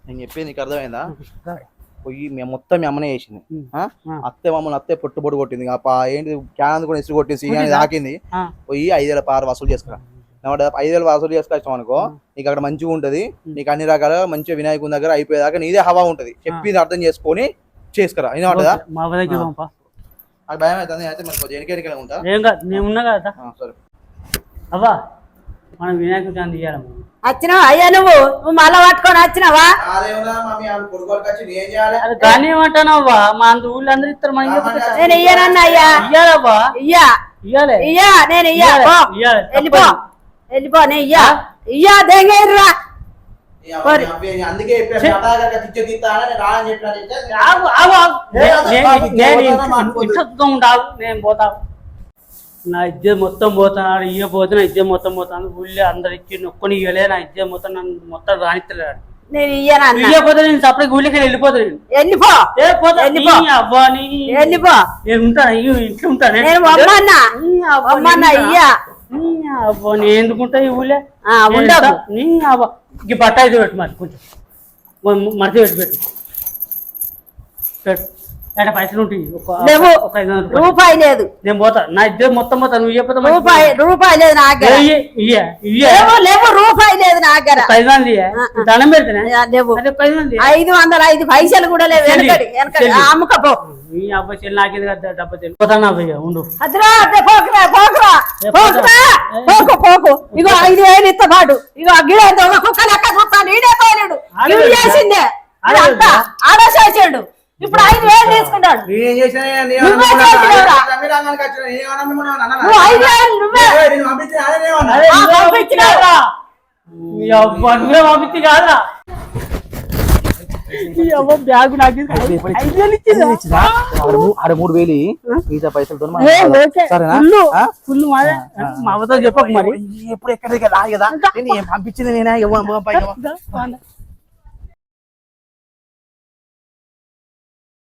నేను చెప్పేది నీకు అర్థమైందా? పోయి మేము మొత్తం మీ అమ్మనే చేసింది. అత్తే మమ్మల్ని అత్తే పొట్టు కొట్టింది. ఏంటి క్యాన్ కూడా ఇసురు కొట్టేసి తాకింది. పోయి 5,000 పార వసూలు చేసుకురా. 5,000 వసూలు చేసుకొచ్చాం అనుకో, నీకు అక్కడ మంచిగా ఉంటది. నీకు అన్ని రకాలుగా మంచిగా వినాయకుని దగ్గర అయిపోయేదాకా నీదే హవా ఉంటది. చెప్పింది అర్థం చేసుకొని చేసుకురా. అయినా ఉంటదా? నాకు భయం అవుతుంది. అయితే మరి ఎనికెనికనే ఉంటా. సరే అవ్వా, మనం వినాయకుడి చంద ఇయ్యాలి. వచ్చినావా అయ్యా? నువ్వు మళ్ళా పట్టుకొని వచ్చినావా? కానీ ఏమంటానవ్వా, మా అంత ఊళ్ళో అందరూ ఇస్తారు. నేను ఇయ్యానన్నా అయ్యా. ఇయ్యాలవ్వా, ఇయ్యా ఇయ్యా నేను ఇయ్యా. వెళ్ళిపో వెళ్ళిపో. నేను ఇయ్యా ఇయ్యా దెంగేర్రా. నేను పోతా. నా ఇజ్జ మొత్తం పోతున్నాడు. ఇయ్యపోతే నా ఇజ్జ మొత్తం పోతాను. ఊళ్ళో అందరు ఇచ్చి నొక్కని ఇయ్యలే. నా ఇజ్జ మొత్తం నన్ను మొత్తం రాణిస్తలేడు. నేను ఇయ్యపోతే నేను సపరేట్ ఊళ్ళకి వెళ్ళిపోతాను. వెళ్ళిపో అవ్వా వెళ్ళిపో. నేను ఉంటాను, ఇంట్లో ఉంటాను. అవ్వ నేను ఎందుకుంటా ఈ ఊళ్ళే నీ అవ్వ. ఇంక బట్ట అయితే పెట్టు, మరి కొంచెం మర్చి పెట్టు. పైసలు ఉంటాయి. ఒక 500 రూపాయి లేదు. నేను పోతా. నా ఇద్దరు మొత్తం పోతా. నువ్వు చెప్పతా. రూపాయి లేదు నా దగ్గర. లేవు రూపాయి లేదు నా దగ్గర. 500 దండం పెడితేనే లేవు. 505 పైసలు కూడా లేవు. వెనకడి అమ్ముకపో. నీ అబ్బాయి చెల్లి నాకేది కదా డబ్బా చెల్లి. పోతాను అబ్బాయి ఉండు. పోకు. ఇగో 5,000 ఇస్తా పాటు. ఇగో గిడ కుక్క లెక్క చూస్తాను. ఈడే పోలేడు. చేసిందే ఆలోచించాడు. ఇప్పుడు 5,000 తీసుకుంటాడు. నువ్వే పంపించి కాదురా. బ్యాగ్ నాకు 3,000 మిగతా పైసలతో ఫుల్ మా అవతో చెప్పకు. మరి ఎప్పుడు ఎక్కడికి రాదు కదా. పంపించింది నేనే.